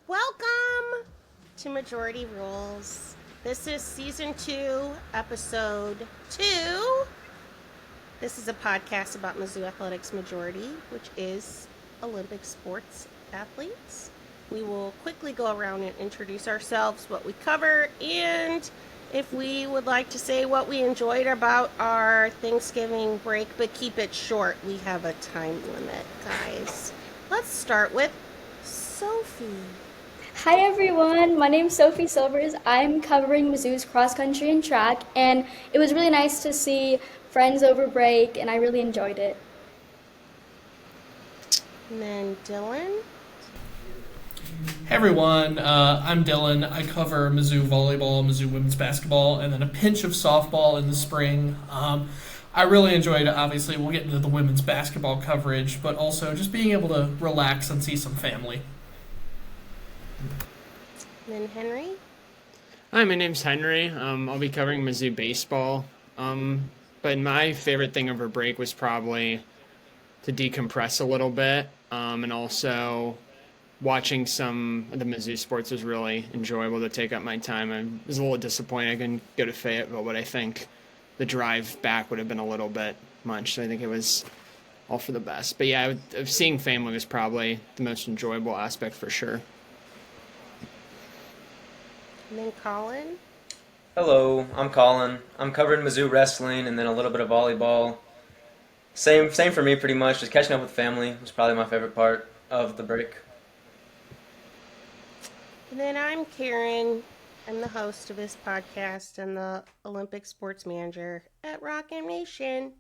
Welcome to Majority Rules. This is Season 2, Episode 2. This is a podcast about Mizzou Athletics Majority, which is Olympic sports athletes. We will quickly go around and introduce ourselves, what we cover, and if we would like to say what we enjoyed about our Thanksgiving break, but keep it short. We have a time limit, guys. Let's start with Sophie. Hi everyone, my name is Sophie Silvers. I'm covering Mizzou's cross country and track, and it was really nice to see friends over break, and I really enjoyed it. And then Dylan. Hey everyone, I'm Dylan. I cover Mizzou Volleyball, Mizzou Women's Basketball, and then a pinch of softball in the spring. I really enjoyed, obviously, we'll get into the women's basketball coverage, but also just being able to relax and see some family. And then Henry. Hi, my name's Henry. I'll be covering Mizzou baseball. But my favorite thing over break was probably to decompress a little bit, and also watching some of the Mizzou sports was really enjoyable to take up my time. I was a little disappointed I couldn't go to Fayetteville, but I think the drive back would have been a little bit much, so I think it was all for the best. But yeah, seeing family was probably the most enjoyable aspect for sure. And then Colin. Hello, I'm Colin. I'm covering Mizzou wrestling and then a little bit of volleyball. Same for me pretty much. Just catching up with family was probably my favorite part of the break. And then I'm Karen. I'm the host of this podcast and the Olympic sports manager at Rock M Nation.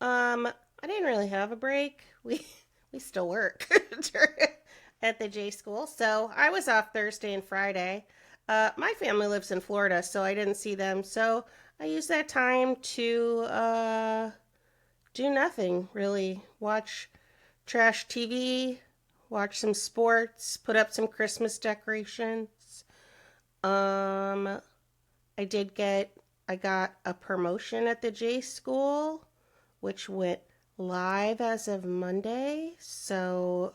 I didn't really have a break. We still work at the J School. So I was off Thursday and Friday. My family lives in Florida, so I didn't see them. So I used that time to do nothing, really. Watch trash TV, watch some sports, put up some Christmas decorations. I got a promotion at the J School, which went live as of Monday. So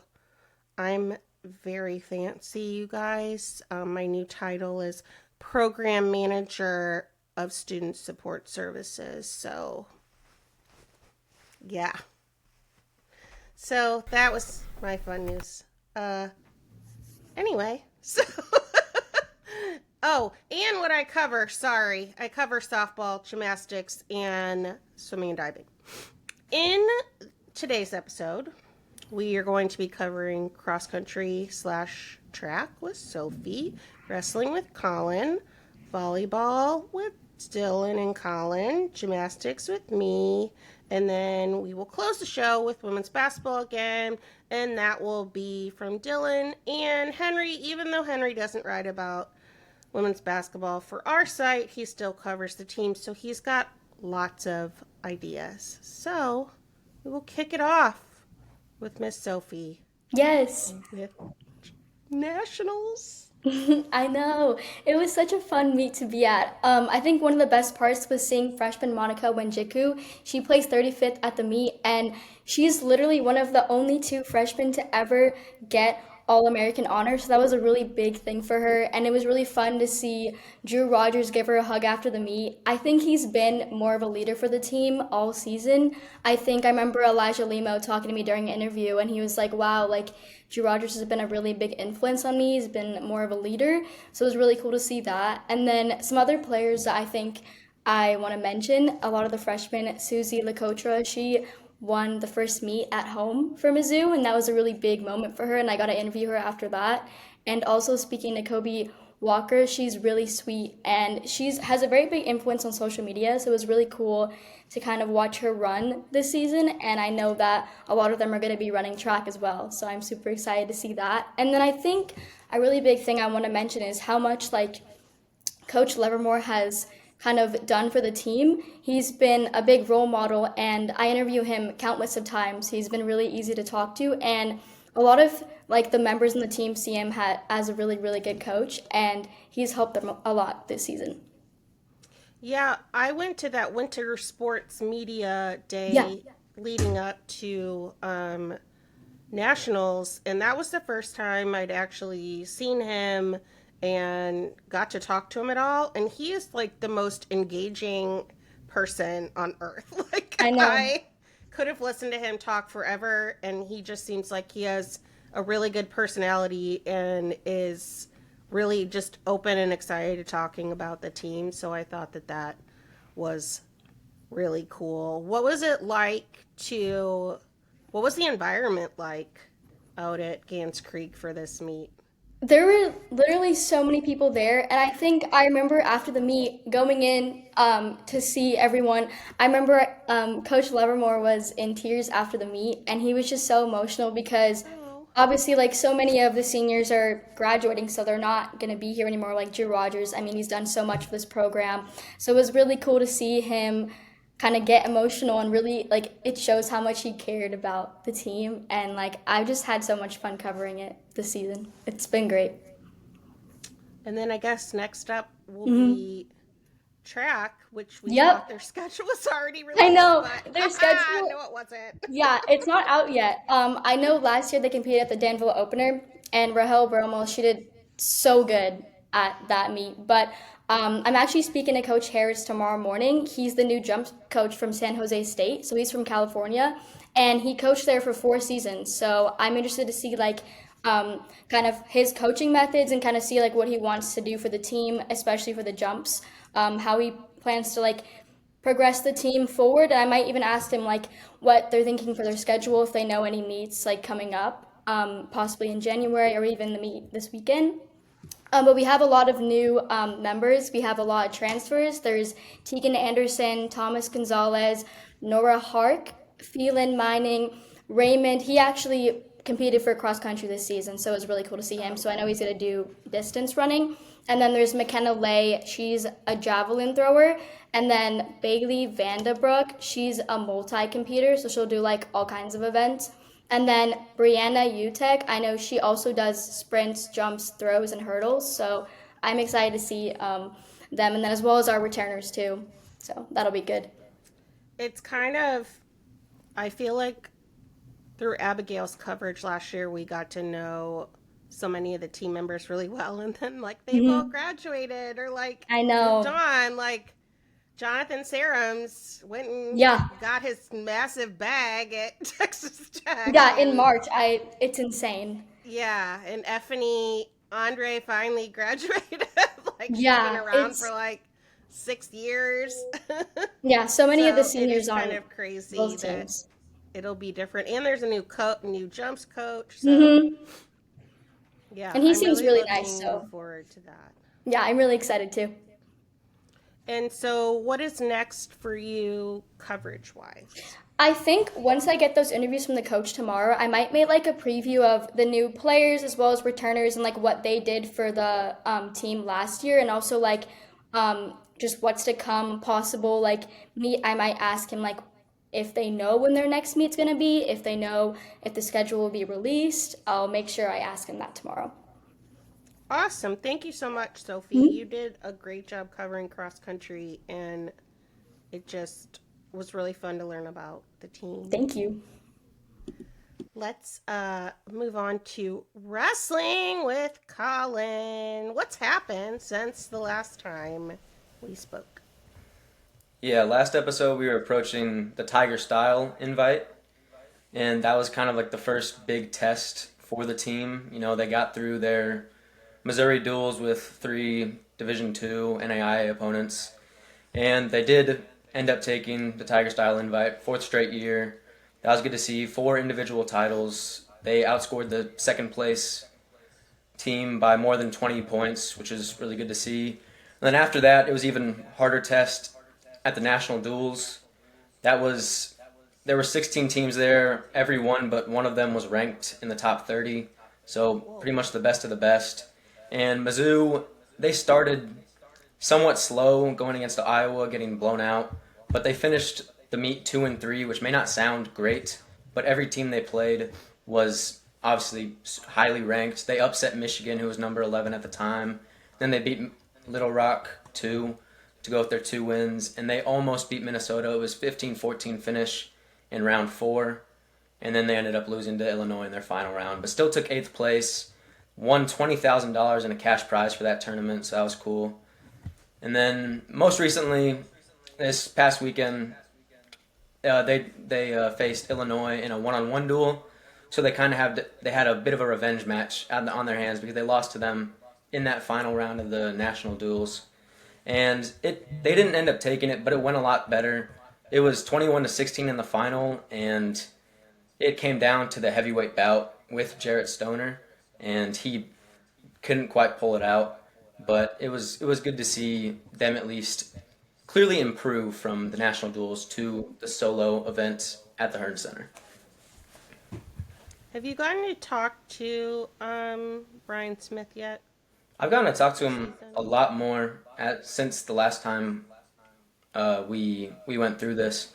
I'm very fancy, you guys. My new title is Program Manager of Student Support Services. So, yeah. So that was my fun news. Anyway, so oh, and what I cover, sorry, I cover softball, gymnastics, and swimming and diving. In today's episode, we are going to be covering cross country / track with Sophie, wrestling with Colin, volleyball with Dylan and Colin, gymnastics with me, and then we will close the show with women's basketball again, and that will be from Dylan and Henry. Even though Henry doesn't write about women's basketball for our site, he still covers the team, so he's got lots of ideas. So we will kick it off with Miss Sophie. Yes. With Nationals. I know. It was such a fun meet to be at. I think one of the best parts was seeing freshman Monica Wenjiku. She placed 35th at the meet, and she's literally one of the only two freshmen to ever get All-American honor, so that was a really big thing for her, and it was really fun to see Drew Rogers give her a hug after the meet. I think he's been more of a leader for the team all season. I remember Elijah Limo talking to me during an interview, and he was like, wow, like, Drew Rogers has been a really big influence on me. He's been more of a leader, so it was really cool to see that. And then some other players that I think I want to mention, a lot of the freshmen, Susie Lacotra, she won the first meet at home for Mizzou, and that was a really big moment for her, and I got to interview her after that. And also speaking to Kobe Walker, she's really sweet, and has a very big influence on social media, so it was really cool to kind of watch her run this season, and I know that a lot of them are going to be running track as well, so I'm super excited to see that. And then I think a really big thing I want to mention is how much Coach Livermore has kind of done for the team. He's been a big role model, and I interview him countless of times. He's been really easy to talk to, and a lot of the members in the team see him as a really, really good coach, and he's helped them a lot this season. Yeah, I went to that winter sports media day leading up to nationals, and that was the first time I'd actually seen him and got to talk to him at all. And he is like the most engaging person on earth. Like, I know. I could have listened to him talk forever, and he just seems like he has a really good personality and is really just open and excited to talking about the team. So I thought that that was really cool. What was it like to, what was the environment like out at Gans Creek for this meet? There were literally so many people there, and I think I remember after the meet going in to see everyone. I remember Coach Livermore was in tears after the meet, and he was just so emotional because Oh, obviously, like so many of the seniors are graduating, so they're not going to be here anymore. Like Drew Rogers, I mean, he's done so much for this program, so it was really cool to see him kind of get emotional and really like it shows how much he cared about the team, and like I've just had so much fun covering it this season. It's been great. and then I guess next up will Hmm. be track, which we thought Yep, their schedule was already I released, know but their schedule. no, it wasn't. Yeah, it's not out yet. I know last year they competed at the Danville Opener, and Rahel Bromo, she did so good at that meet. But I'm actually speaking to Coach Harris tomorrow morning. He's the new jump coach from San Jose State, so he's from California, and he coached there for 4 seasons. So I'm interested to see like kind of his coaching methods and kind of see like what he wants to do for the team, especially for the jumps, how he plans to like progress the team forward. And I might even ask them like what they're thinking for their schedule if they know any meets like coming up, possibly in January or even the meet this weekend. But we have a lot of new members. We have a lot of transfers. There's Tegan Anderson, Thomas Gonzalez, Nora Hark, Phelan Mining, Raymond. He actually competed for cross country this season, so it was really cool to see him. So I know he's going to do distance running. And then there's McKenna Lay. She's a javelin thrower. And then Bailey Vandabrook. She's a multi-competitor, so she'll do like all kinds of events. And then Brianna Utek, I know she also does sprints, jumps, throws, and hurdles. So I'm excited to see them, and then as well as our returners too. So that'll be good. It's kind of, I feel like through Abigail's coverage last year, we got to know so many of the team members really well, and then like they've all Hmm. graduated or like I moved know. on. Like Jonathan Sarams went and Yeah, got his massive bag at Texas Tech, yeah. In and March, it's insane. yeah, and Effany Andre finally graduated. Like she's been Yeah, around for it's like 6 years. yeah. So many of the So it is seniors kind on of crazy both that teams. it'll be different. And there's a new jumps coach. So Hmm. yeah, And he I'm seems really really nice. looking So forward to that. yeah, I'm really excited too. And so, what is next for you, coverage wise? I think once I get those interviews from the coach tomorrow, I might make like a preview of the new players as well as returners and like what they did for the team last year, and also like just what's to come, possible like meet. I might ask him like if they know when their next meet's gonna be, if they know if the schedule will be released. I'll make sure I ask him that tomorrow. Awesome. Thank you so much, Sophie. Mhm. You did a great job covering cross country, and it just was really fun to learn about the team. Thank you. Let's move on to wrestling with Colin. What's happened since the last time we spoke? Yeah, last episode we were approaching the Tiger Style invite, and that was kind of like the first big test for the team. You know, they got through their Missouri duels with three Division II NAI opponents, and they did end up taking the Tiger Style invite, fourth straight year. That was good to see. Four individual titles. They outscored the second place team by more than 20 points, which is really good to see. And then after that, it was even harder test at the national duels. That was There were 16 teams there. Every one but one of them was ranked in the top 30. So Whoa. pretty much the best of the best. And Mizzou, they started somewhat slow going against Iowa, getting blown out, but they finished the meet 2-3, which may not sound great, but every team they played was obviously highly ranked. They upset Michigan, who was number 11 at the time. Then they beat Little Rock 2 to go with their 2 wins, and they almost beat Minnesota. It was 15-14 finish in round 4. and then they ended up losing to Illinois in their final round, but still took 8th place, won $20,000 in a cash prize for that tournament, so that was cool. And then most recently, this past weekend, they faced Illinois in a one-on-one duel, so they had a bit of a revenge match on their hands because they lost to them in that final round of the national duels, and they didn't end up taking it, but it went a lot better. It was 21-16 in the final, and it came down to the heavyweight bout with Jarrett Stoner, and he couldn't quite pull it out. But it was good to see them at least clearly improve from the national duels to the solo events at the Hearn Center. Have you gotten to talk to Brian Smith yet? I've gotten to talk to him a lot more since the last time we went through this.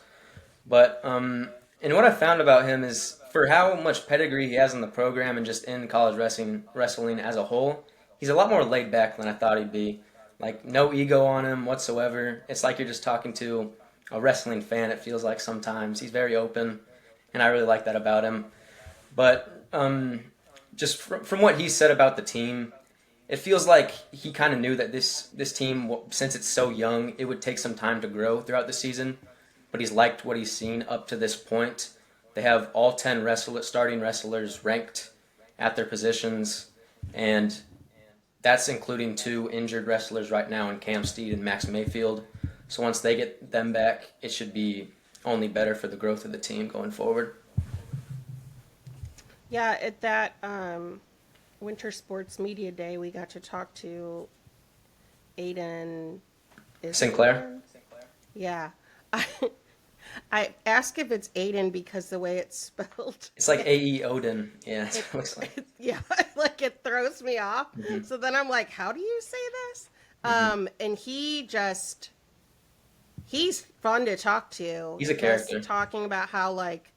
But and what I found about him is, for how much pedigree he has in the program and just in college wrestling as a whole, he's a lot more laid back than I thought he'd be. Like, no ego on him whatsoever. It's like you're just talking to a wrestling fan, it feels like sometimes. He's very open, and I really like that about him. But just from what he said about the team, it feels like he kind of knew that this team, since it's so young, it would take some time to grow throughout the season. But he's liked what he's seen up to this point. They have all 10 starting wrestlers ranked at their positions, and that's including 2 injured wrestlers right now in Cam Steed and Max Mayfield. So once they get them back, it should be only better for the growth of the team going forward. Yeah, at that Winter Sports Media Day, we got to talk to Aiden Sinclair? Yeah. I ask if it's Aiden because the way it's spelled. It's like A.E. Odin. Yeah, that's what it looks like. Yeah, like it throws me off. Mm-hmm. So then I'm like, how do you say this? And he's fun to talk to. He's a character. Just talking about how, like,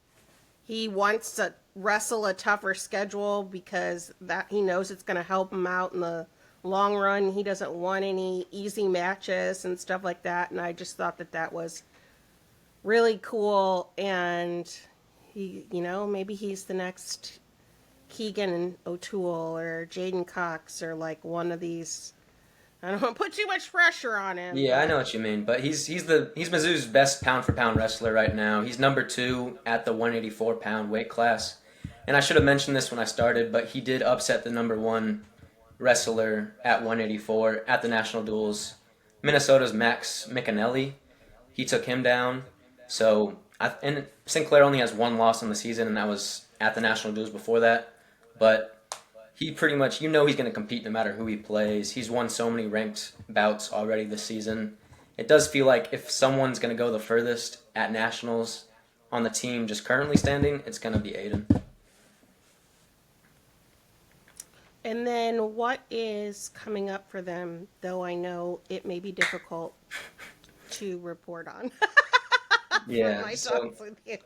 he wants to wrestle a tougher schedule because that he knows it's going to help him out in the long run. He doesn't want any easy matches and stuff like that. And I just thought that was really cool. And he, maybe he's the next Keegan O'Toole or Jaden Cox or like one of these. I don't want to put too much pressure on him. Yeah, I know what you mean, but he's Mizzou's best pound for pound wrestler right now. He's number 2 at the 184 pound weight class. And I should have mentioned this when I started, but he did upset the number 1 wrestler at 184 at the national duels, Minnesota's Max McAnally. He took him down. So, and Sinclair only has 1 loss in the season, and that was at the national duels before that. But he pretty much, he's going to compete no matter who he plays. He's won so many ranked bouts already this season. It does feel like if someone's going to go the furthest at nationals on the team just currently standing, it's going to be Aiden. And then what is coming up for them, though I know it may be difficult to report on. Yeah. My talks with you.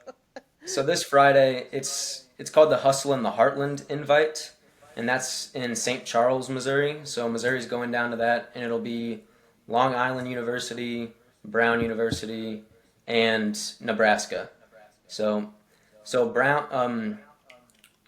So this Friday, it's called the Hustle in the Heartland Invite, and that's in St. Charles, Missouri. So Missouri's going down to that, and it'll be Long Island University, Brown University, and Nebraska. So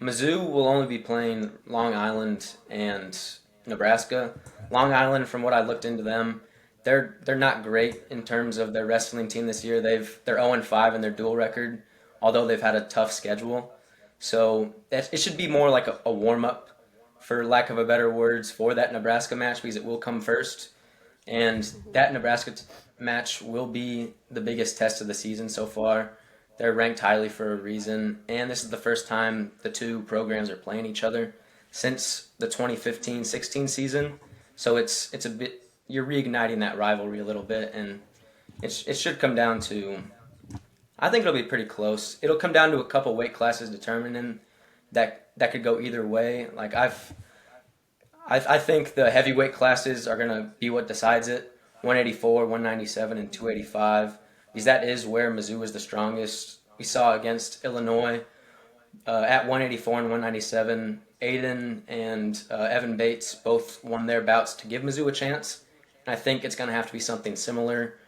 Mizzou will only be playing Long Island and Nebraska. Long Island, from what I looked into them, they're not great in terms of their wrestling team this year. They're 0-5 in their dual record, although they've had a tough schedule. So it should be more like a warm-up, for lack of a better words, for that Nebraska match, because it will come first. And that Nebraska match will be the biggest test of the season so far. They're ranked highly for a reason, and this is the first time the 2 programs are playing each other since the 2015-16 season. So it's a bit, you're reigniting that rivalry a little bit, and it should come down to, I think it'll be pretty close. It'll come down to a couple weight classes determining that could go either way. Like I think the heavyweight classes are gonna be what decides it: 184, 197, and 285. Because that is where Mizzou is the strongest. We saw against Illinois at 184 and 197, Aiden and Evan Bates both won their bouts to give Mizzou a chance. And I think it's going to have to be something similar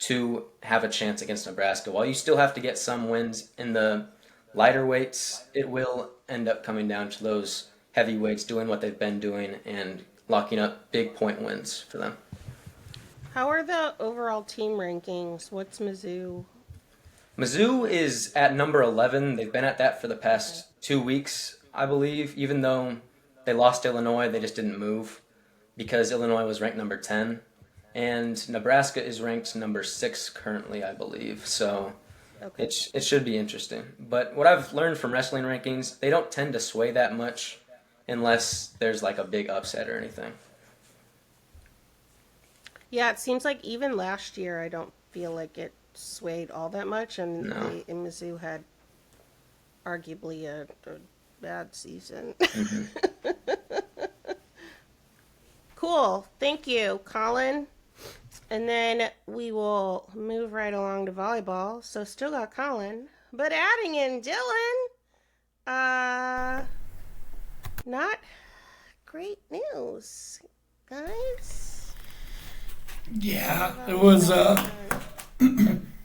to have a chance against Nebraska. While you still have to get some wins in the lighter weights, it will end up coming down to those heavyweights doing what they've been doing and locking up big point wins for them. How are the overall team rankings? What's Mizzou? Mizzou is at number 11. They've been at that for the past 2 weeks, I believe. Even though they lost to Illinois, they just didn't move because Illinois was ranked number 10. And Nebraska is ranked number 6 currently, I believe. So Okay. it should be interesting. But what I've learned from wrestling rankings, they don't tend to sway that much unless there's like a big upset or anything. Yeah, it seems like even last year, I don't feel like it swayed all that much, and No. Mizzou had arguably a bad season. Cool. Thank you, Colin. And then we will move right along to volleyball. So still got Colin, but adding in Dylan. Not great news, guys. Yeah, it was.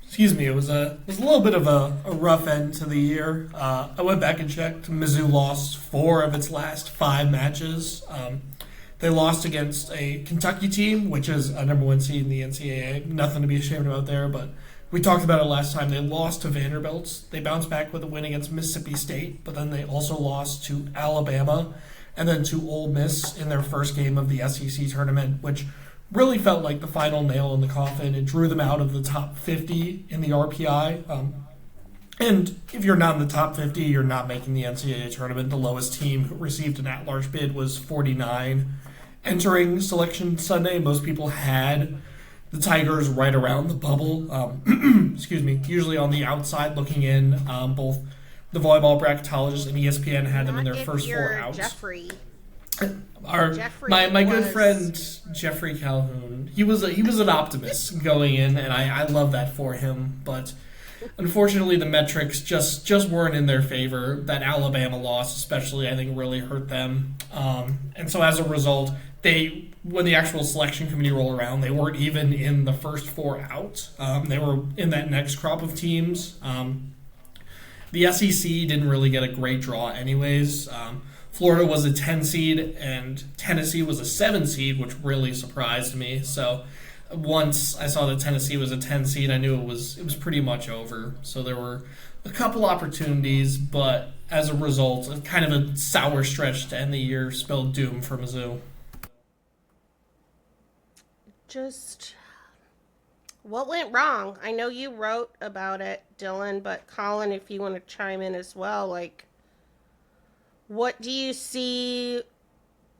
Excuse me. It was a little bit of a rough end to the year. I went back and checked. Mizzou lost 4 of its last 5 matches. They lost against a Kentucky team, which is a number 1 seed in the NCAA. Nothing to be ashamed about there, but we talked about it last time. They lost to Vanderbilt. They bounced back with a win against Mississippi State, but then they also lost to Alabama and then to Ole Miss in their first game of the SEC tournament, which really felt like the final nail in the coffin. It drew them out of the top 50 in the RPI. And if you're not in the top 50, you're not making the NCAA tournament. The lowest team who received an at-large bid was 49. Entering Selection Sunday, most people had the Tigers right around the bubble. Excuse me. Usually on the outside looking in, both the volleyball bracketologists and ESPN had them in their Not if first 4 you're outs. Jeffrey. My good was- friend Jeffrey Calhoun, he was an optimist going in, and I love that for him. But unfortunately, the metrics just weren't in their favor. That Alabama loss, especially, I think really hurt them. And so as a result, when the actual selection committee rolled around, they weren't even in the first 4 out. They were in that next crop of teams. The SEC didn't really get a great draw, anyways. Florida was a 10 seed and Tennessee was a 7 seed, which really surprised me. So once I saw that Tennessee was a 10 seed, I knew it was pretty much over. So there were a couple opportunities, but as a result, kind of a sour stretch to end the year spelled doom for Mizzou. Just what went wrong? I know you wrote about it, Dylan, but Colin, if you want to chime in as well, like, what do you see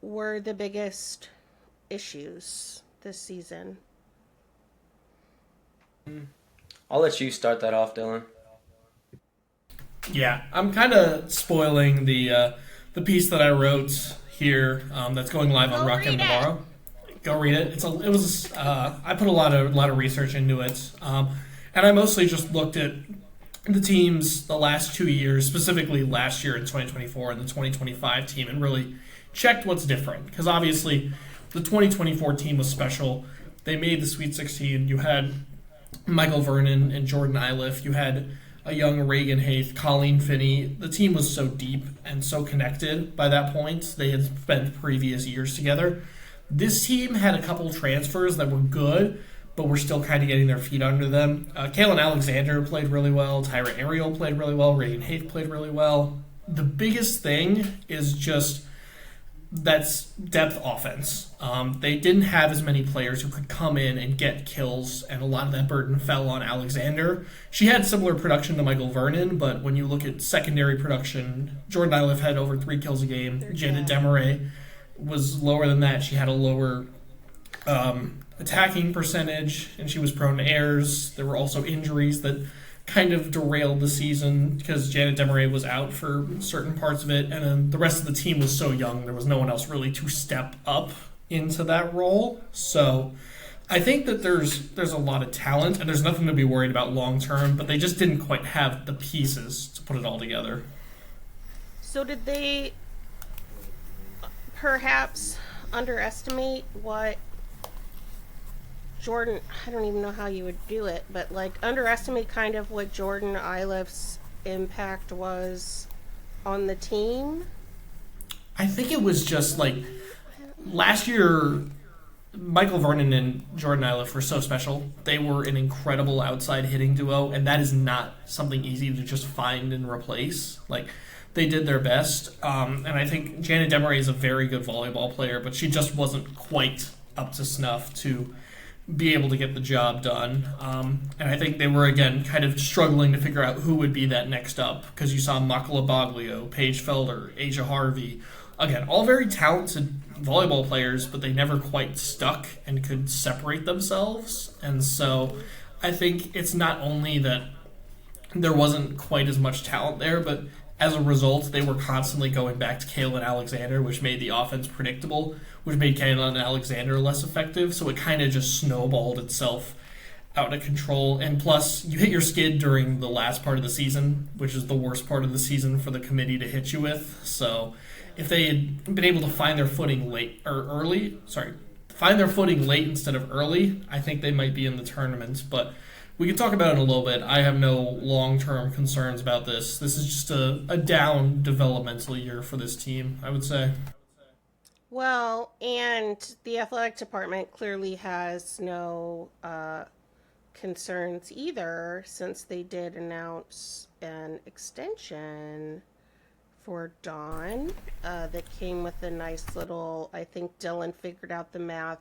were the biggest issues this season? I'll let you start that off, Dylan. Yeah, I'm kind of spoiling the piece that I wrote here that's going live on Go Rock'em read it. tomorrow. Go read it. I put a lot of research into it, and I mostly just looked at the teams the last 2 years, specifically last year in 2024 and the 2025 team, and really checked what's different. Because obviously, the 2024 team was special. They made the Sweet 16. You had Michael Vernon and Jordan Iliff. You had a young Reagan Haith, Colleen Finney. The team was so deep and so connected by that point. They had spent previous years together. This team had a couple transfers that were good, but we're still kind of getting their feet under them. Kaylin Alexander played really well. Tyra Ariel played really well. Reagan Haith played really well. The biggest thing is just that's depth offense. They didn't have as many players who could come in and get kills, and a lot of that burden fell on Alexander. She had similar production to Michael Vernon, but when you look at secondary production, Jordan Iliff had over 3 kills a game. Janet Demaray was lower than that. She had a lower attacking percentage, and she was prone to errors. There were also injuries that kind of derailed the season because Janet Demaray was out for certain parts of it, and then the rest of the team was so young, there was no one else really to step up into that role. So I think that there's a lot of talent, and there's nothing to be worried about long term, but they just didn't quite have the pieces to put it all together. So did they perhaps underestimate what Jordan, I don't even know how you would do it, but like underestimate kind of what Jordan Iliff's impact was on the team? I think it was just like last year, Michael Vernon and Jordan Iliff were so special. They were an incredible outside hitting duo, and that is not something easy to just find and replace. Like, they did their best. And I think Janet Demeray is a very good volleyball player, but she just wasn't quite up to snuff to be able to get the job done. And I think they were, again, kind of struggling to figure out who would be that next up, because you saw Makala Baglio, Paige Felder, Asia Harvey. Again, all very talented volleyball players, but they never quite stuck and could separate themselves. And so I think it's not only that there wasn't quite as much talent there, but as a result, they were constantly going back to Kaylin Alexander, which made the offense predictable, which made Kaylin Alexander less effective. So it kind of just snowballed itself out of control. And plus, you hit your skid during the last part of the season, which is the worst part of the season for the committee to hit you with. So if they had been able to find their footing find their footing late instead of early, I think they might be in the tournament. But we can talk about it in a little bit. I have no long-term concerns about this. This is just a down developmental year for this team, I would say. Well, and the athletic department clearly has no concerns either, since they did announce an extension for Dawn that came with a nice little, I think Dylan figured out the math,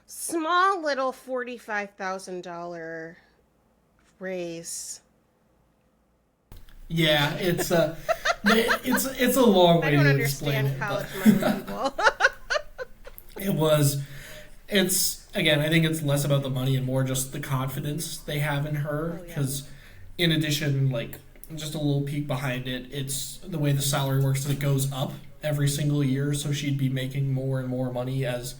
small little $45,000 raise. Yeah, it's a long way to explain it. I don't understand college money, people. It's again, I think it's less about the money and more just the confidence they have in her. Because in addition, like, just a little peek behind it, it's the way the salary works that it goes up every single year, so she'd be making more and more money as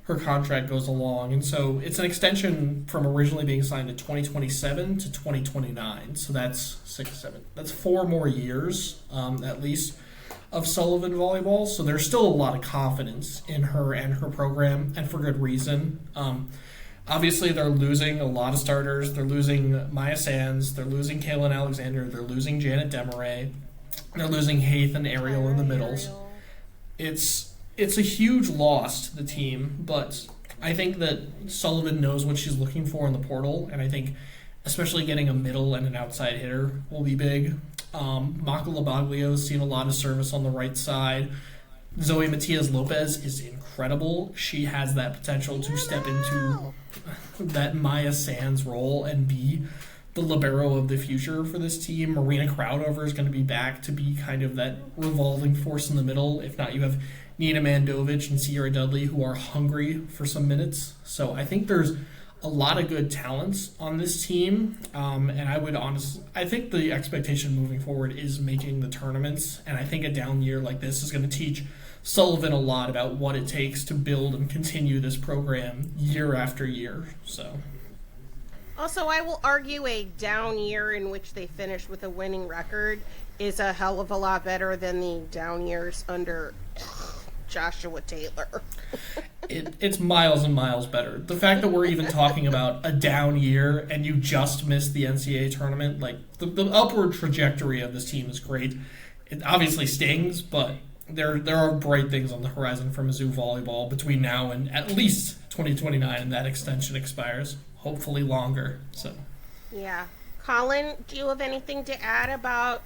her contract goes along. And so it's an extension from originally being signed to 2027 to 2029. So that's 4 more years, at least, of Sullivan volleyball. So there's still a lot of confidence in her and her program, and for good reason. Obviously, they're losing a lot of starters. They're losing Maya Sands. They're losing Kaylin Alexander. They're losing Janet Demeray. They're losing Haith and Ariel in the middles. It's a huge loss to the team, but I think that Sullivan knows what she's looking for in the portal, and I think especially getting a middle and an outside hitter will be big. Makala Baglio's seen a lot of service on the right side. Zoe Matias-Lopez is incredible. She has that potential to step into that Maya Sands role and be the libero of the future for this team. Marina Crowdover is going to be back to be kind of that revolving force in the middle. If not, you have Nina Mandovich and Sierra Dudley, who are hungry for some minutes. So I think there's a lot of good talents on this team, and I think the expectation moving forward is making the tournaments, and I think a down year like this is going to teach Sullivan a lot about what it takes to build and continue this program year after year. So, also, I will argue a down year in which they finished with a winning record is a hell of a lot better than the down years under Joshua Taylor. It's miles and miles better. The fact that we're even talking about a down year and you just missed the NCAA tournament, like the upward trajectory of this team is great. It obviously stings, but there are bright things on the horizon for Mizzou volleyball between now and at least 2029, and that extension expires. Hopefully longer. So. Yeah. Colin, do you have anything to add about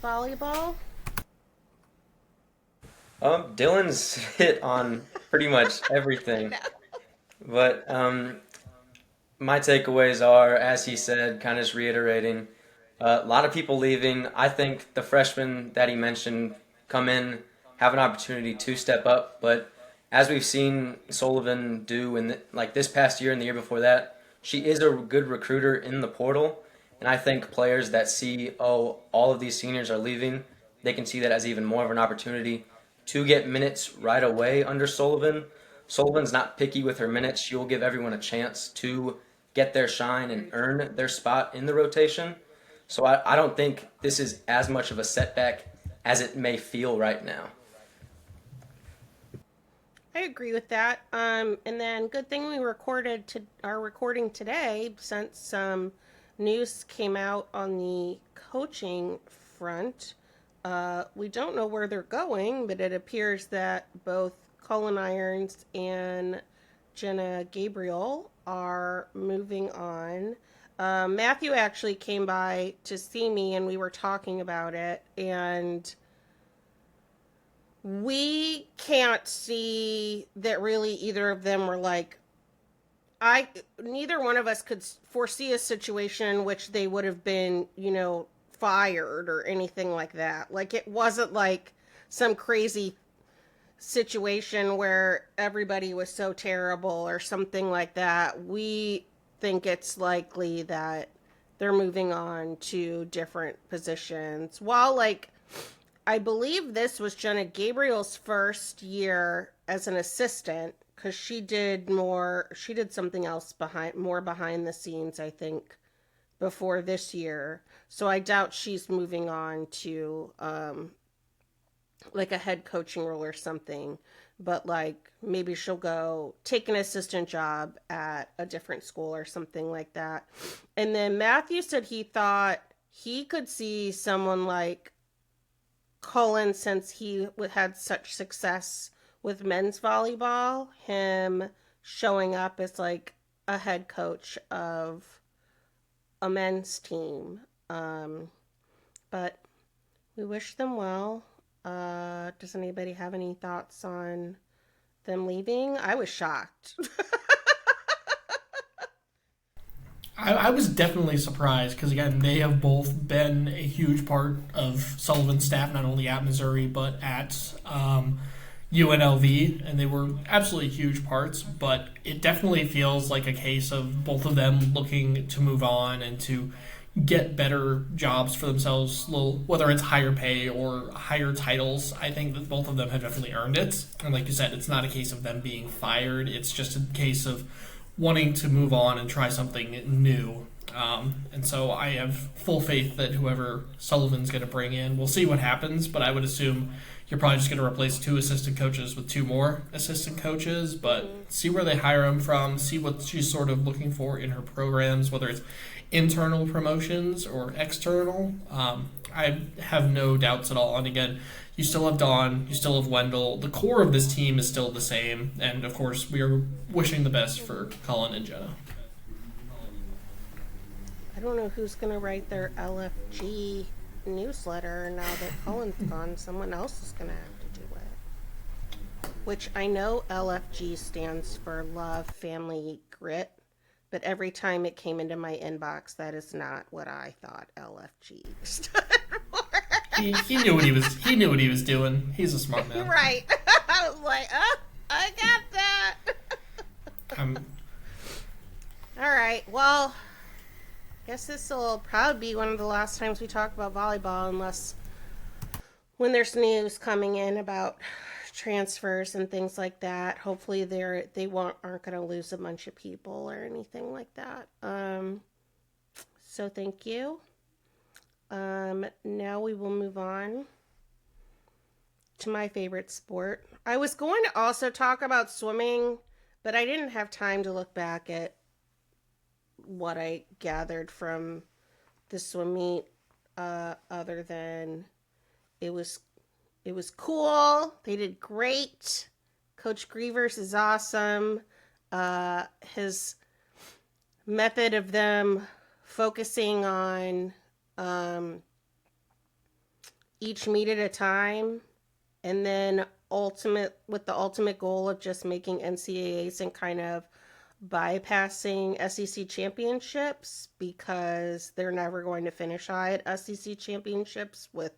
volleyball? Dylan's hit on pretty much everything. But my takeaways are, as he said, kind of just reiterating, a lot of people leaving. I think the freshmen that he mentioned come in, have an opportunity to step up. But as we've seen Sullivan do in this past year and the year before that, she is a good recruiter in the portal. And I think players that see, all of these seniors are leaving, they can see that as even more of an opportunity to get minutes right away under Sullivan. Sullivan's not picky with her minutes. She will give everyone a chance to get their shine and earn their spot in the rotation. So I don't think this is as much of a setback as it may feel right now. I agree with that. And then good thing we are recording today, since some news came out on the coaching front. We don't know where they're going, but it appears that both Colin Irons and Jenna Gabriel are moving on. Matthew actually came by to see me, and we were talking about it, and we can't see that really either of them were like, neither one of us could foresee a situation in which they would have been, fired or anything like that. Like, it wasn't like some crazy situation where everybody was so terrible or something like that. We think it's likely that they're moving on to different positions. While, like, I believe this was Jenna Gabriel's first year as an assistant, because she did something else more behind the scenes, I think, before this year. So I doubt she's moving on to like a head coaching role or something, but like maybe she'll go take an assistant job at a different school or something like that. And then Matthew said he thought he could see someone like Colin, since he had such success with men's volleyball, him showing up as like a head coach of a men's team. But we wish them well. Does anybody have any thoughts on them leaving? I was shocked. I was definitely surprised because, again, they have both been a huge part of Sullivan's staff, not only at Missouri, but at UNLV, and they were absolutely huge parts, but it definitely feels like a case of both of them looking to move on and to get better jobs for themselves, whether it's higher pay or higher titles. I think that both of them have definitely earned it. And like you said, it's not a case of them being fired. It's just a case of wanting to move on and try something new. And so I have full faith that whoever Sullivan's going to bring in, we'll see what happens, but I would assume you're probably just going to replace 2 assistant coaches with 2 more assistant coaches, but see where they hire them from, see what she's sort of looking for in her programs, whether it's internal promotions or external. I have no doubts at all. And again, you still have Dawn, you still have Wendell. The core of this team is still the same. And of course, we are wishing the best for Colin and Jenna. I don't know who's going to write their LFG newsletter now that Colin's gone. Someone else is going to have to do it. Which I know LFG stands for Love, Family, Grit. But every time it came into my inbox, that is not what I thought LFG stood for. He knew what he was doing. He's a smart man. Right. I was like, oh, I got that. All right. Well, I guess this will probably be one of the last times we talk about volleyball, unless when there's news coming in about transfers and things like that. Hopefully they aren't going to lose a bunch of people or anything like that. So thank you. Now we will move on to my favorite sport. I was going to also talk about swimming, but I didn't have time to look back at what I gathered from the swim meet, other than it was cool. They did great. Coach Grievers is awesome. His method of them focusing on each meet at a time, and then with the ultimate goal of just making NCAAs and kind of bypassing SEC championships, because they're never going to finish high at SEC championships with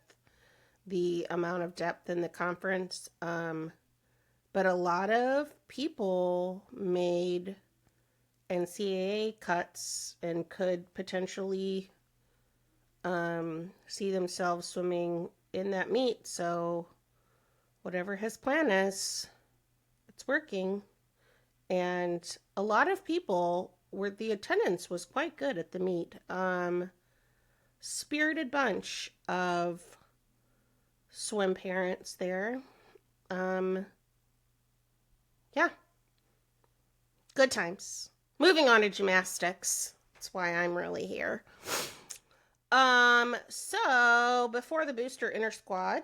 the amount of depth in the conference. But a lot of people made NCAA cuts and could potentially see themselves swimming in that meet. So whatever his plan is, it's working. And a lot of people the attendance was quite good at the meet. Spirited bunch of swim parents there. Yeah. Good times. Moving on to gymnastics. that's why I'm really here. So before the booster inter squad,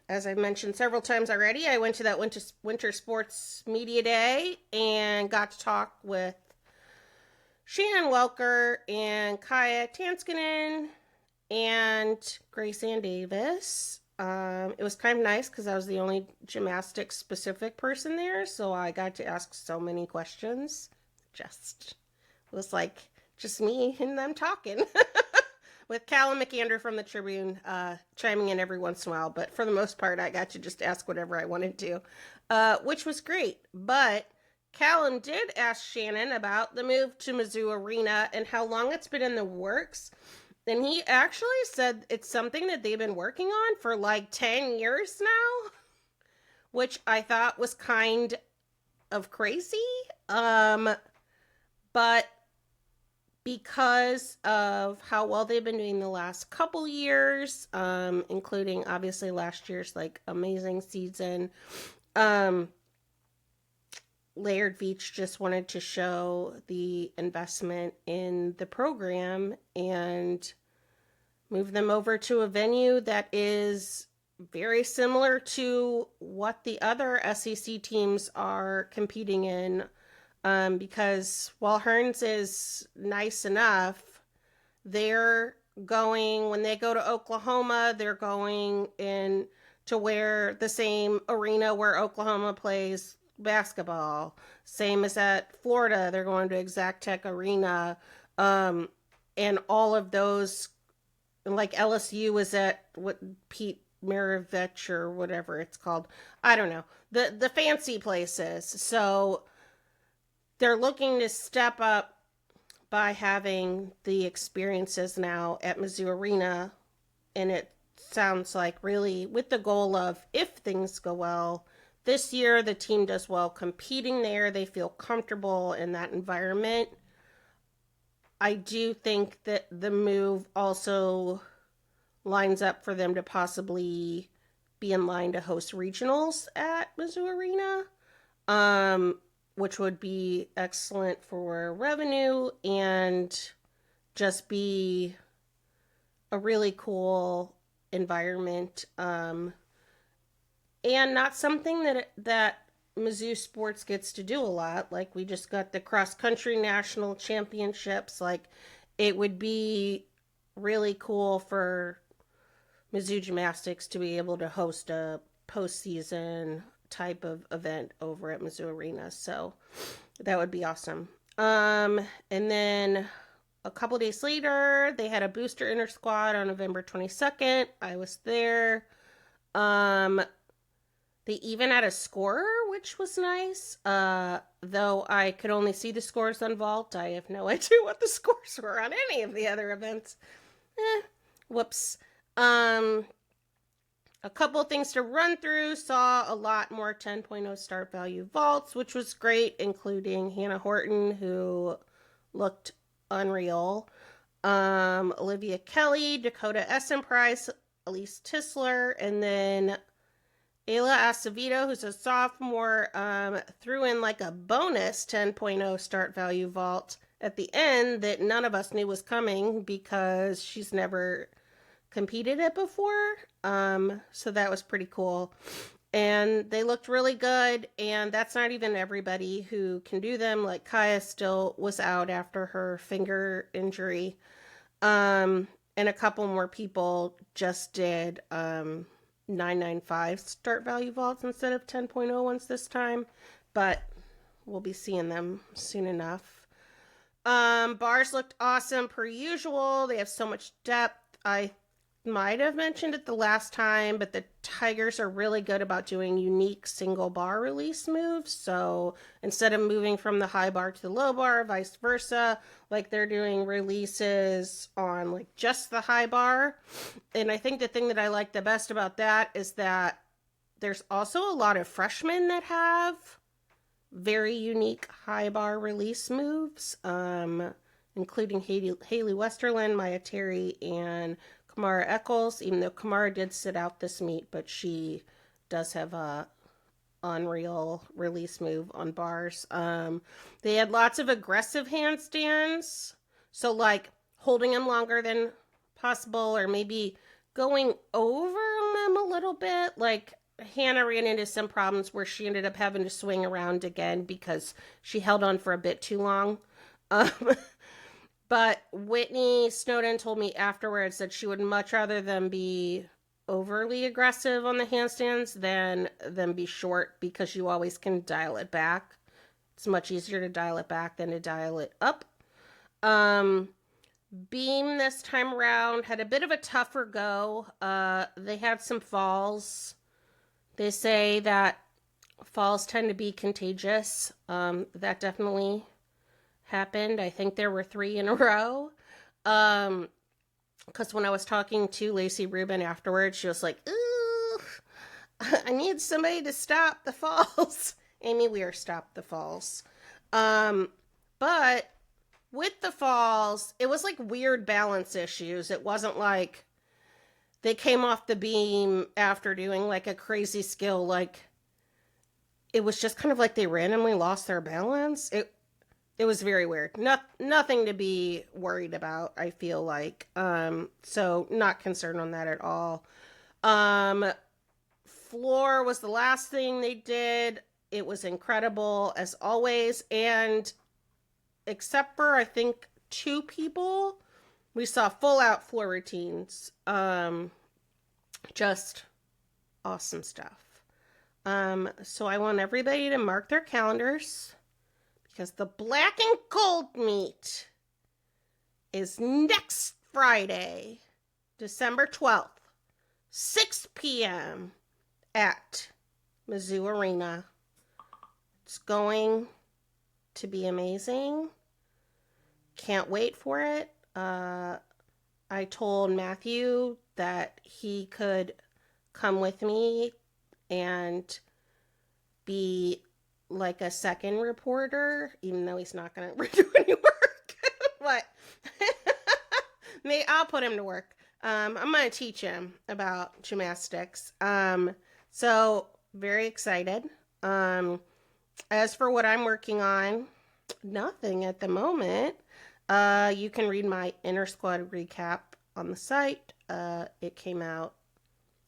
as I've mentioned several times already, I went to that winter sports media day and got to talk with Shannon Welker and Kaya Tanskinen and Grace Ann Davis. It was kind of nice because I was the only gymnastics specific person there, so I got to ask so many questions. It was like just me and them talking. With Callum McAnder from the Tribune chiming in every once in a while, but for the most part, I got to just ask whatever I wanted to, which was great. But Callum did ask Shannon about the move to Mizzou Arena and how long it's been in the works. And he actually said it's something that they've been working on for like 10 years now, which I thought was kind of crazy. But because of how well they've been doing the last couple years, including obviously last year's like amazing season, Laird Veach just wanted to show the investment in the program and move them over to a venue that is very similar to what the other SEC teams are competing in. Because while Hearns is nice enough, they're going, when they go to Oklahoma, they're going in to where the same arena where Oklahoma plays basketball. Same as at Florida, they're going to Exact Tech Arena. And all of those, like LSU is at what Pete Maravich or whatever it's called. I don't know. The fancy places. So they're looking to step up by having the experiences now at Mizzou Arena. And it sounds like really with the goal of, if things go well, this year the team does well competing there. They feel comfortable in that environment. I do think that the move also lines up for them to possibly be in line to host regionals at Mizzou Arena. Which would be excellent for revenue and just be a really cool environment. And not something that Mizzou sports gets to do a lot. Like we just got the cross country national championships. Like it would be really cool for Mizzou Gymnastics to be able to host a postseason type of event over at Mizzou Arena. So that would be awesome. And then a couple days later, they had a booster inter squad on November 22nd. I was there. They even had a scorer, which was nice. Though I could only see the scores on Vault. I have no idea what the scores were on any of the other events. Whoops. A couple things to run through. Saw a lot more 10.0 start value vaults, which was great, including Hannah Horton, who looked unreal. Olivia Kelly, Dakota Essenprice, Elise Tisler, and then Ayla Acevedo, who's a sophomore, threw in like a bonus 10.0 start value vault at the end that none of us knew was coming because she's never competed it before. So that was pretty cool. And they looked really good. And that's not even everybody who can do them. Like Kaya still was out after her finger injury. And a couple more people just did 995 start value vaults instead of 10.0 ones this time. But we'll be seeing them soon enough. Bars looked awesome per usual. They have so much depth. I might have mentioned it the last time, but the Tigers are really good about doing unique single bar release moves. So instead of moving from the high bar to the low bar, vice versa, like they're doing releases on like just the high bar. And I think the thing that I like the best about that is that there's also a lot of freshmen that have very unique high bar release moves, including Haley Westerland, Maya Terry, and Kamara Eccles, even though Kamara did sit out this meet, but she does have a unreal release move on bars. They had lots of aggressive handstands. So, like, holding them longer than possible, or maybe going over them a little bit. Like, Hannah ran into some problems where she ended up having to swing around again because she held on for a bit too long. Um, but Whitney Snowden told me afterwards that she would much rather them be overly aggressive on the handstands than them be short, because you always can dial it back. It's much easier to dial it back than to dial it up. Beam this time around had a bit of a tougher go. They had some falls. They say that falls tend to be contagious. That definitely happened. I think there were 3 in a row. Because when I was talking to Lacey Rubin afterwards, she was like, ooh, I need somebody to stop the falls. Amy Weir stopped the falls. But with the falls, it was like weird balance issues. It wasn't like they came off the beam after doing like a crazy skill. Like, it was just kind of like they randomly lost their balance. It was very weird. Nothing to be worried about, I feel like. So not concerned on that at all. Floor was the last thing they did. It was incredible as always. And except for, I think, 2 people, we saw full out floor routines. Just awesome stuff. So I want everybody to mark their calendars, because the black and gold meet is next Friday, December 12th, 6 p.m. at Mizzou Arena. It's going to be amazing. Can't wait for it. I told Matthew that he could come with me and be like a second reporter, even though he's not going to do any work. But I'll put him to work. I'm going to teach him about gymnastics. So very excited. As for what I'm working on, nothing at the moment. You can read my inner squad recap on the site. It came out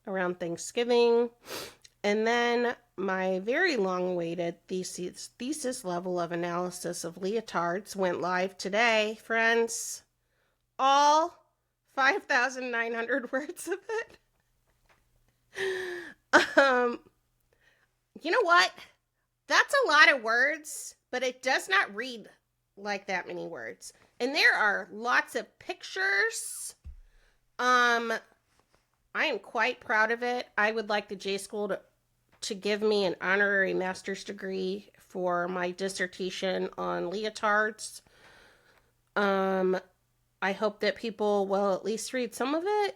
around Thanksgiving. And then my very long-awaited thesis level of analysis of leotards went live today, friends. All 5,900 words of it. You know what? That's a lot of words, but it does not read like that many words. And there are lots of pictures. I am quite proud of it. I would like the J School to give me an honorary master's degree for my dissertation on leotards. I hope that people will at least read some of it.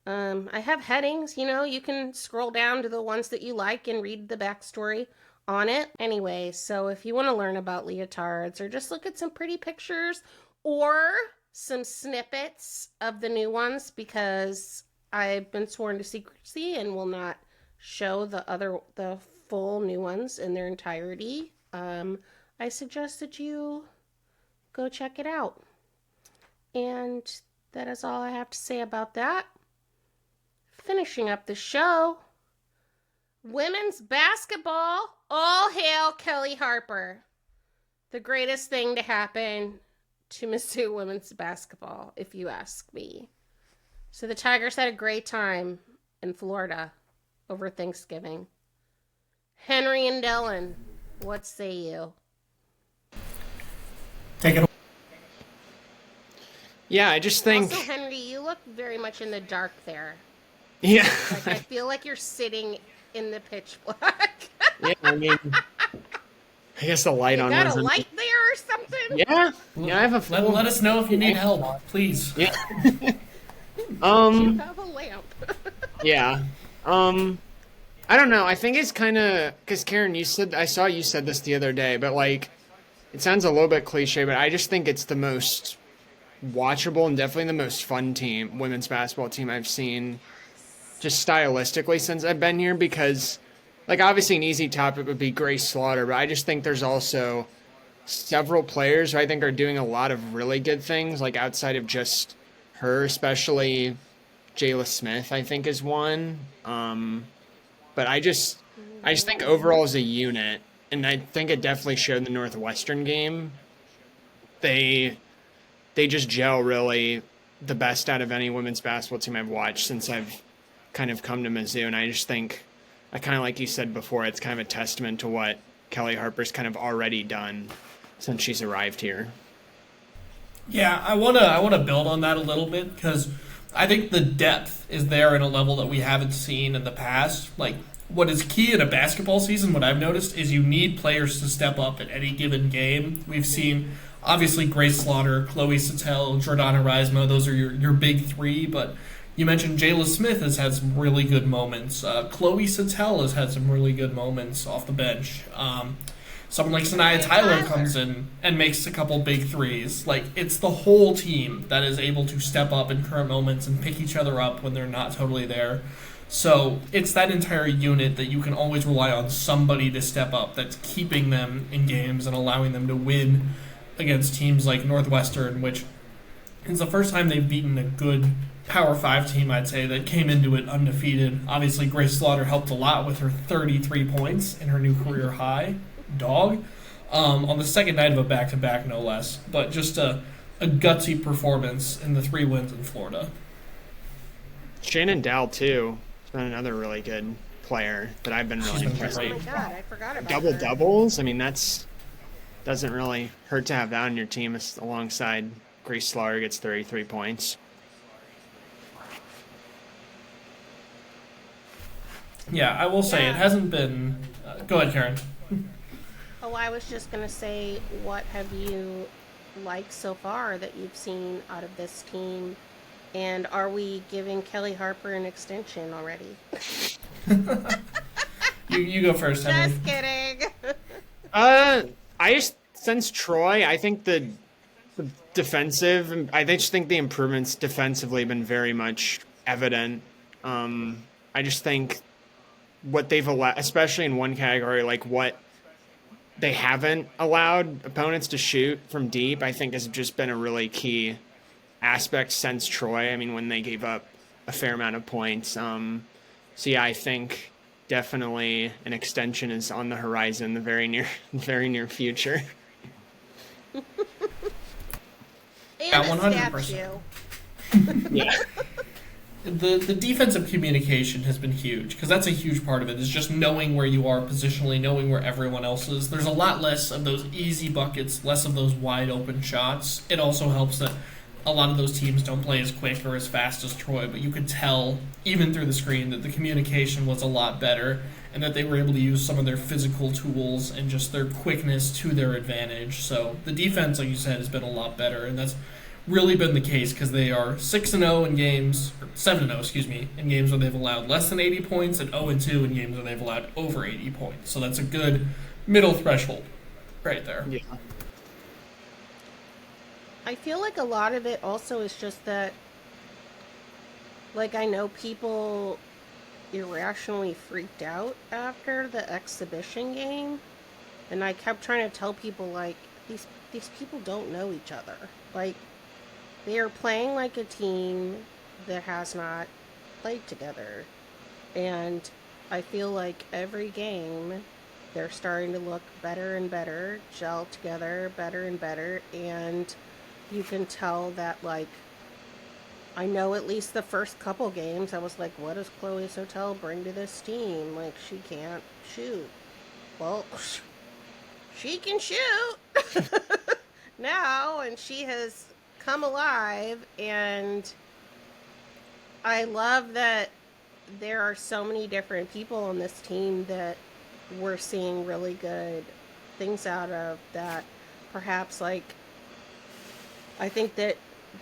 I have headings, you can scroll down to the ones that you like and read the backstory on it. Anyway, so if you want to learn about leotards or just look at some pretty pictures or some snippets of the new ones, because I've been sworn to secrecy and will not show the full new ones in their entirety, I suggest that you go check it out. And that is all I have to say about that. Finishing up the show, women's basketball, all hail Kelly Harper. The greatest thing to happen to Mizzou women's basketball, if you ask me. So the Tigers had a great time in Florida over Thanksgiving. Henry and Dylan, what say you? Take it away. Yeah, I just think. Also, Henry, you look very much in the dark there. Yeah. Like, I feel like you're sitting in the pitch black. Yeah, I mean, I guess the light You on got a wasn't. light there or something? Yeah. Yeah, I have a full. Let us know if you need help, please. Yeah. You have a lamp. Yeah. I don't know. I think it's kind of because Karen, I saw you said this the other day, but like, it sounds a little bit cliche, but I just think it's the most watchable and definitely the most fun women's basketball team I've seen, just stylistically since I've been here. Because, like, obviously an easy topic would be Grace Slaughter, but I just think there's also several players who I think are doing a lot of really good things, like outside of just her, especially Jayla Smith, I think is one. But I just think overall as a unit, and I think it definitely showed in the Northwestern game, they they just gel really the best out of any women's basketball team I've watched since I've kind of come to Mizzou. And I just think, I kind of like you said before, it's kind of a testament to what Kelly Harper's kind of already done since she's arrived here. Yeah, I wanna build on that a little bit because I think the depth is there in a level that we haven't seen in the past. Like what is key in a basketball season, what I've noticed is you need players to step up at any given game. We've seen obviously Grace Slaughter, Chloe Sattel, Jordana Reisma, those are your big three, but you mentioned Jayla Smith has had some really good moments. Chloe Sattel has had some really good moments off the bench. Someone like Sanaya Tyler comes in and makes a couple big threes. Like, it's the whole team that is able to step up in current moments and pick each other up when they're not totally there. So it's that entire unit that you can always rely on somebody to step up that's keeping them in games and allowing them to win against teams like Northwestern, which is the first time they've beaten a good Power 5 team, I'd say, that came into it undefeated. Obviously, Grace Slaughter helped a lot with her 33 points in her new career high. Dog. On the second night of a back-to-back, no less. But just a gutsy performance in the 3 wins in Florida. Shannon Dow, too, has been another really good player that I've been really impressed Oh with. my god, I forgot about Double her. doubles, I mean, that's doesn't really hurt to have that on your team alongside Grace Slaughter gets 33 points. Yeah, I will say it hasn't been... go ahead, Karen. Oh, I was just gonna say, what have you liked so far that you've seen out of this team? And are we giving Kelly Harper an extension already? You go first, Henry. Just kidding. I just since Troy, I think the defensive, I just think the improvements defensively have been very much evident. I just think what they've allowed, especially in one category, like what they haven't allowed opponents to shoot from deep, I think has just been a really key aspect since Troy. I mean, when they gave up a fair amount of points. So yeah, I think definitely an extension is on the horizon in the very near future. And Yeah, a 100%. statue. Yeah. The defensive communication has been huge because that's a huge part of it, is just knowing where you are positionally, knowing where everyone else is. There's a lot less of those easy buckets, less of those wide open shots. It also helps that a lot of those teams don't play as quick or as fast as Troy, but you could tell even through the screen that the communication was a lot better and that they were able to use some of their physical tools and just their quickness to their advantage. So the defense, like you said, has been a lot better, and that's really been the case because they are 6-0 in games, or 7-0, excuse me, in games where they've allowed less than 80 points and 0-2 in games where they've allowed over 80 points. So that's a good middle threshold right there. Yeah. I feel like a lot of it also is just that, like, I know people irrationally freaked out after the exhibition game, and I kept trying to tell people, like, these people don't know each other. Like, they are playing like a team that has not played together, and I feel like every game they're starting to look better and better, gel together better and better, and you can tell that, like, I know at least the first couple games I was like, what does Chloe Sotel bring to this team? Like, she can't shoot. Well, she can shoot now, and she has come alive, and I love that there are so many different people on this team that we're seeing really good things out of, that perhaps, like, I think that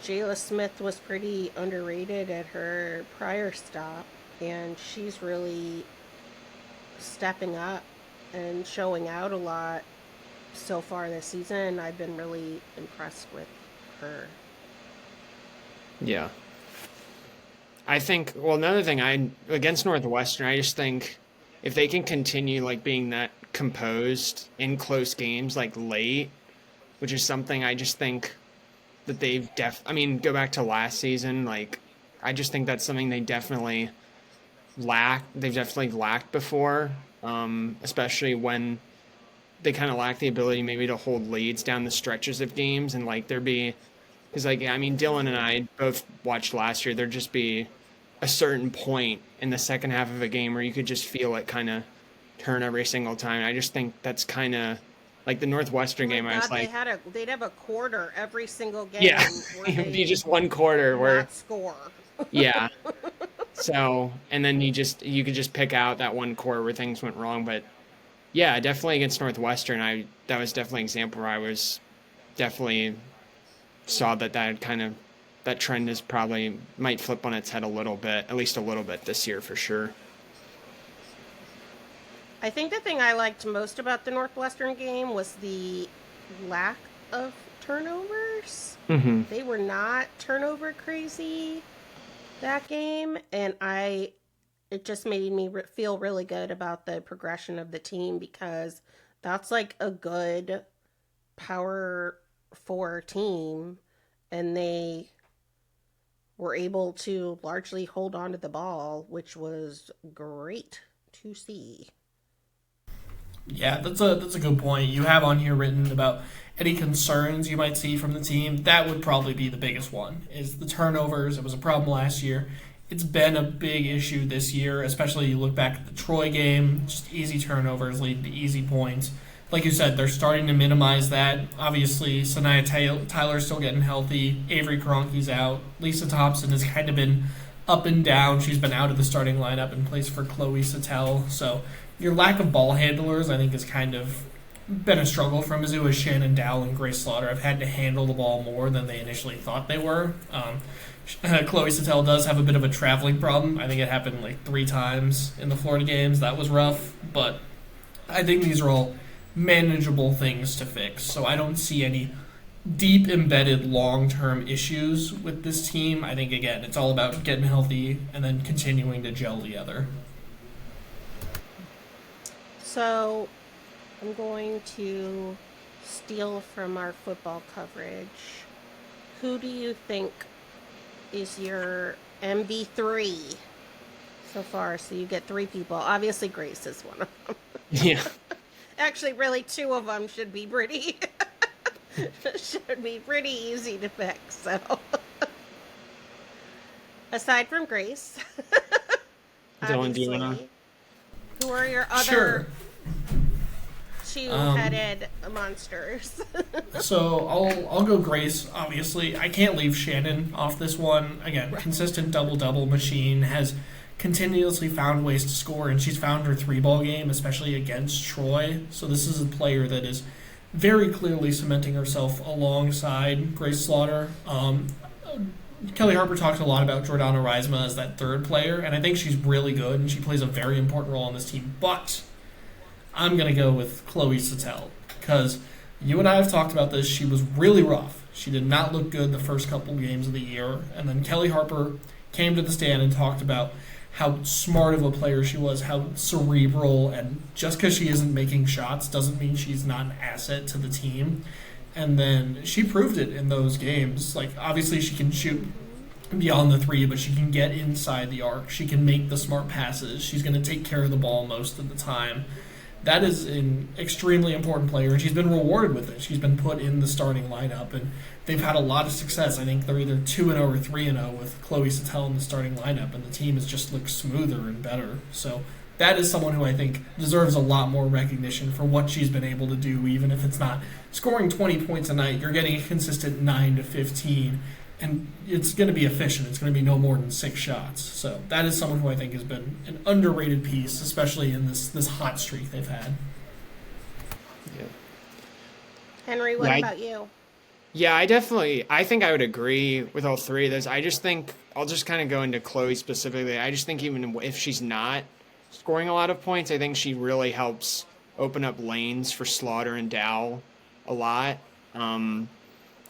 Jayla Smith was pretty underrated at her prior stop, and she's really stepping up and showing out a lot so far this season. I've been really impressed with her. Yeah. I think, well, another thing, against Northwestern, I just think if they can continue like being that composed in close games, like late, which is something I just think that they've go back to last season, like I just think that's something they've definitely lacked before, especially when they kind of lack the ability maybe to hold leads down the stretches of games, and like because Dylan and I both watched last year, there'd just be a certain point in the second half of a game where you could just feel it kind of turn every single time. I just think that's kind of like the Northwestern game. I was like, they'd have a quarter every single game. yeah, where it'd be they just one quarter where not score. yeah. So, and then you could just pick out that one quarter where things went wrong. But yeah, definitely against Northwestern, that was definitely an example where I was definitely saw that trend is probably might flip on its head a little bit, at least a little bit this year for sure. I think the thing I liked most about the Northwestern game was the lack of turnovers. Mm-hmm. They were not turnover crazy that game, and it just made me feel really good about the progression of the team, because that's like a good power 4 team, and they were able to largely hold on to the ball, which was great to see. Yeah, that's a good point. You have on here written about any concerns you might see from the team. That would probably be the biggest one, is the turnovers. It was a problem last year. It's been a big issue this year, especially you look back at the Troy game. Just easy turnovers lead to easy points. Like you said, they're starting to minimize that. Obviously, Sanaya Tyler's still getting healthy. Avery Karonke's out. Lisa Thompson has kind of been up and down. She's been out of the starting lineup in place for Chloe Sattel. So your lack of ball handlers, I think, has kind of been a struggle for Mizzou, as Shannon Dow and Grace Slaughter have had to handle the ball more than they initially thought they were. Chloe Sattel does have a bit of a traveling problem. I think it happened like 3 times in the Florida games. That was rough, but I think these are all manageable things to fix. So I don't see any deep embedded long-term issues with this team. I think, again, it's all about getting healthy and then continuing to gel together. So I'm going to steal from our football coverage. Who do you think is your MV3 so far? So you get 3 people. Obviously, Grace is one of them. Yeah. Actually, really, 2 of them should be pretty easy to pick. So, aside from Grace, Dylan, do you wanna? obviously, who are your other Sure. 2-headed monsters? So I'll go Grace, obviously. I can't leave Shannon off this one. Again, consistent double-double machine, has continuously found ways to score, and she's found her 3-ball game, especially against Troy. So this is a player that is very clearly cementing herself alongside Grace Slaughter. Kelly Harper talked a lot about Jordana Reisma as that 3rd player, and I think she's really good, and she plays a very important role on this team. But I'm going to go with Chloe Sattel, because you and I have talked about this. She was really rough. She did not look good the first couple games of the year, and then Kelly Harper came to the stand and talked about how smart of a player she was, how cerebral, and just because she isn't making shots doesn't mean she's not an asset to the team. And then she proved it in those games. Like, obviously she can shoot beyond the 3, but she can get inside the arc. She can make the smart passes. She's going to take care of the ball most of the time. That is an extremely important player, and she's been rewarded with it. She's been put in the starting lineup, and they've had a lot of success. I think they're either 2-0 or 3-0 with Chloe Sattel in the starting lineup, and the team has just looked smoother and better. So that is someone who I think deserves a lot more recognition for what she's been able to do, even if it's not scoring 20 points a night. You're getting a consistent 9 to 15, and it's going to be efficient. It's going to be no more than 6 shots. So that is someone who I think has been an underrated piece, especially in this hot streak they've had. Yeah. Henry, what about you? Yeah, I think I would agree with all 3 of those. I just think, I'll just kind of go into Chloe specifically. I just think even if she's not scoring a lot of points, I think she really helps open up lanes for Slaughter and Dow a lot.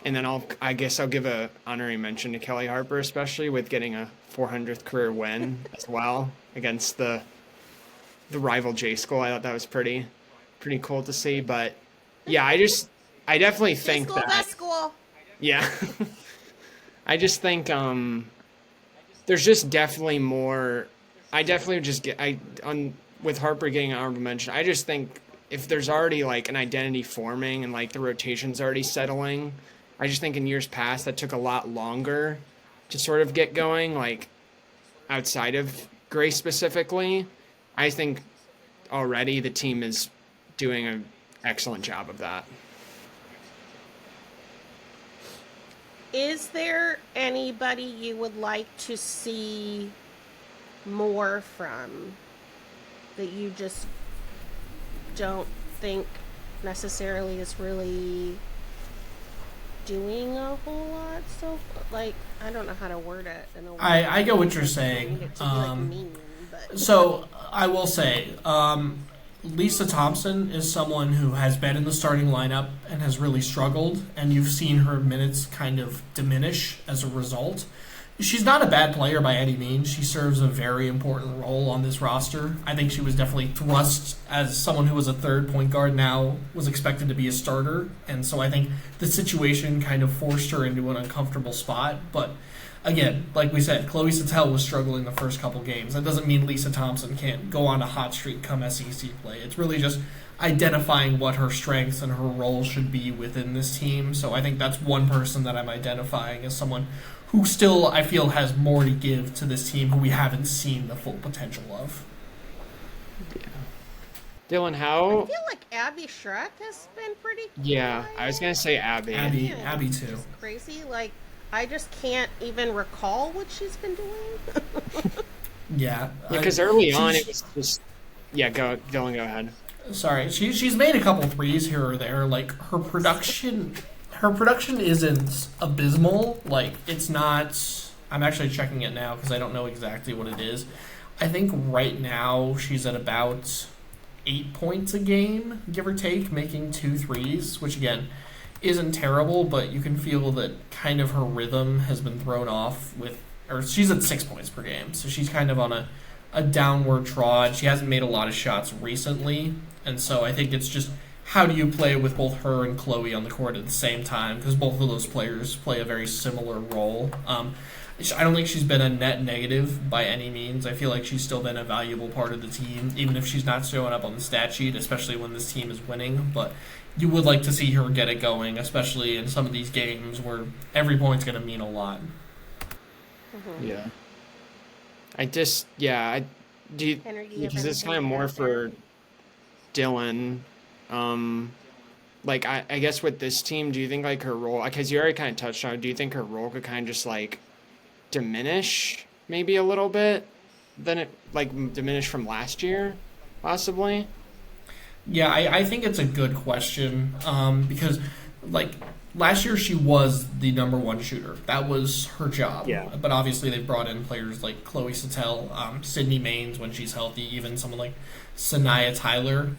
And then I guess I'll give a honorary mention to Kelly Harper, especially with getting a 400th career win as well against the rival J school. I thought that was pretty cool to see. But yeah, I definitely think School, that. best school. Yeah. I just think there's just definitely more. I definitely just get I on with Harper getting an honorable mention. I just think if there's already like an identity forming and like the rotation's already settling, I just think in years past that took a lot longer to sort of get going. Like outside of Grace specifically, I think already the team is doing an excellent job of that. Is there anybody you would like to see more from that you just don't think necessarily is really doing a whole lot? So, like, I don't know how to word it in a way. I get what you're I mean, saying. it to be like mean, but So I will say, Lisa Thompson is someone who has been in the starting lineup and has really struggled, and you've seen her minutes kind of diminish as a result. She's not a bad player by any means. She serves a very important role on this roster. I think she was definitely thrust as someone who was a third point guard, now was expected to be a starter, and so I think the situation kind of forced her into an uncomfortable spot. But again, like we said, Chloe Sattel was struggling the first couple games. That doesn't mean Lisa Thompson can't go on a hot streak come SEC play. It's really just identifying what her strengths and her role should be within this team. So I think that's one person that I'm identifying as someone who still, I feel, has more to give to this team who we haven't seen the full potential of. Dylan, I how? feel like Abby Shrek has been pretty Yeah, I was gonna say Abby. Abby too. She's crazy. Like, I just can't even recall what she's been doing. Yeah. Because early on it was just. Yeah, go Dylan, go ahead. Sorry, she's made a couple threes here or there. Like her production isn't abysmal. Like it's not. I'm actually checking it now because I don't know exactly what it is. I think right now she's at about 8 points a game, give or take, making 2 threes, which again isn't terrible, but you can feel that kind of her rhythm has been thrown off or she's at 6 points per game, so she's kind of on a downward trod. She hasn't made a lot of shots recently, and so I think it's just how do you play with both her and Chloe on the court at the same time, because both of those players play a very similar role. I don't think she's been a net negative by any means. I feel like she's still been a valuable part of the team, even if she's not showing up on the stat sheet, especially when this team is winning. But you would like to see her get it going, especially in some of these games where every point's going to mean a lot. Yeah. I just, yeah, I do. Henry, do you have Because it's anything kind of to more add for Dylan. Like I guess with this team, do you think like her role? Because you already kind of touched on it. Do you think her role could kind of just like diminish maybe a little bit? Then it like diminish from last year, possibly. Yeah, I think it's a good question because, like, last year she was the number one shooter. That was her job. Yeah. But obviously they've brought in players like Chloe Sattel, Sydney Maines when she's healthy, even someone like Sanaya Tyler.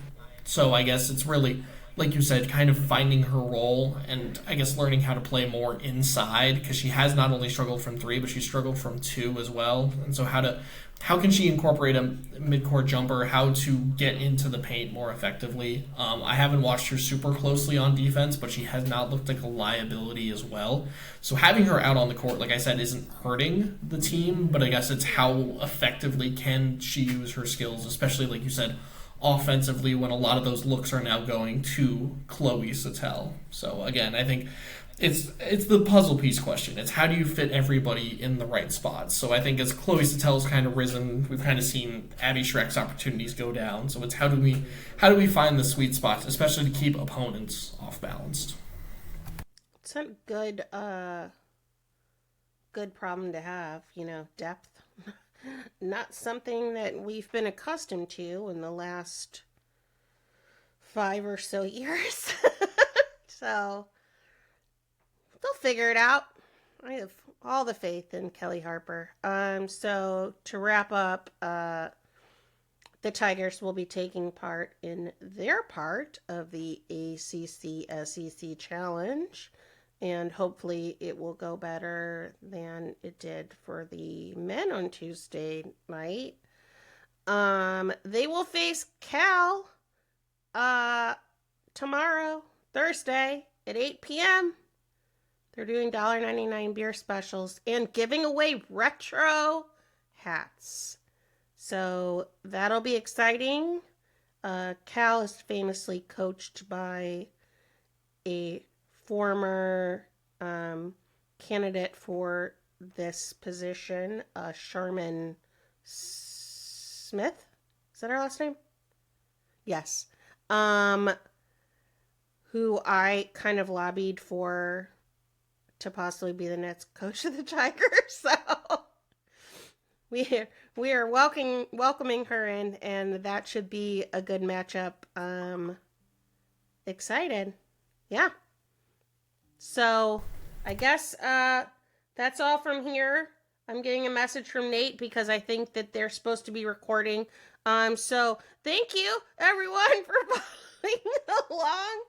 So I guess it's really, like you said, kind of finding her role and I guess learning how to play more inside, because she has not only struggled from 3, but she struggled from 2 as well. And so how can she incorporate a midcourt jumper, how to get into the paint more effectively. I haven't watched her super closely on defense, but she has not looked like a liability as well. So having her out on the court, like I said, isn't hurting the team, but I guess it's how effectively can she use her skills, especially, like you said, offensively, when a lot of those looks are now going to Chloe Sattel. So again, I think it's the puzzle piece question. It's how do you fit everybody in the right spots. So I think as Chloe Sattel's kind of risen, we've kind of seen Abby Schreck's opportunities go down. So it's how do we find the sweet spots, especially to keep opponents off balanced. It's a good problem to have, depth. Not something that we've been accustomed to in the last 5 or so years. So they'll figure it out. I have all the faith in Kelly Harper. So to wrap up, the Tigers will be taking part in their part of the ACC SEC Challenge, and hopefully it will go better than it did for the men on Tuesday night. They will face Cal tomorrow, Thursday, at 8 p.m. They're doing $1.99 beer specials and giving away retro hats. So that'll be exciting. Cal is famously coached by a former candidate for this position, Sherman Smith. Is that her last name? Yes. Who I kind of lobbied for to possibly be the next coach of the Tigers. So we are welcoming her in, and that should be a good matchup. Excited. Yeah. So I guess that's all from here. I'm getting a message from Nate because I think that they're supposed to be recording. So thank you everyone for following along.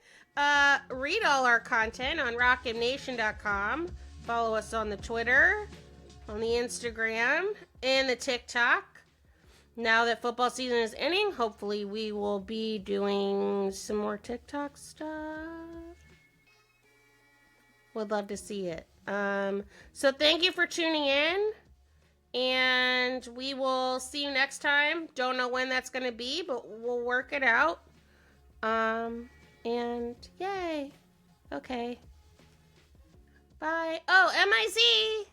Read all our content on rockmnation.com. Follow us on the Twitter, on the Instagram, and the TikTok. Now that football season is ending, hopefully we will be doing some more TikTok stuff. Would love to see it. So thank you for tuning in, and we will see you next time. Don't know when that's going to be, but we'll work it out. And yay. Okay. Bye. Oh, M-I-Z.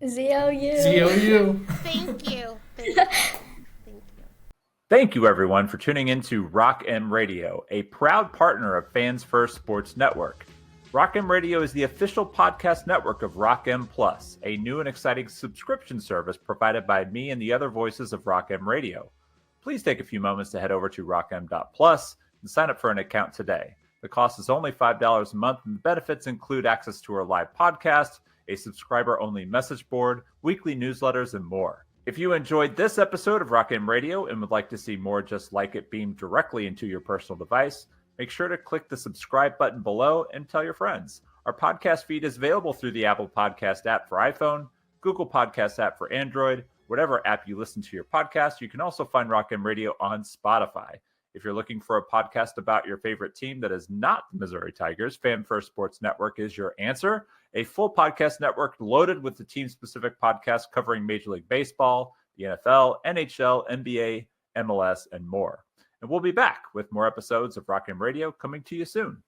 ZOU. ZOU. Thank you. Thank you. Thank you, everyone, for tuning in to Rock M Radio, a proud partner of Fans First Sports Network. Rock M Radio is the official podcast network of Rock M Plus, a new and exciting subscription service provided by me and the other voices of Rock M Radio. Please take a few moments to head over to rockm.plus and sign up for an account today. The cost is only $5 a month, and the benefits include access to our live podcast, a subscriber-only message board, weekly newsletters, and more. If you enjoyed this episode of Rock M Radio and would like to see more just like it beamed directly into your personal device, make sure to click the subscribe button below and tell your friends. Our podcast feed is available through the Apple Podcast app for iPhone, Google Podcast app for Android, whatever app you listen to your podcast. You can also find Rock M Radio on Spotify. If you're looking for a podcast about your favorite team that is not the Missouri Tigers, Fan First Sports Network is your answer. A full podcast network loaded with the team-specific podcasts covering Major League Baseball, the NFL, NHL, NBA, MLS, and more. And we'll be back with more episodes of Rock M Radio coming to you soon.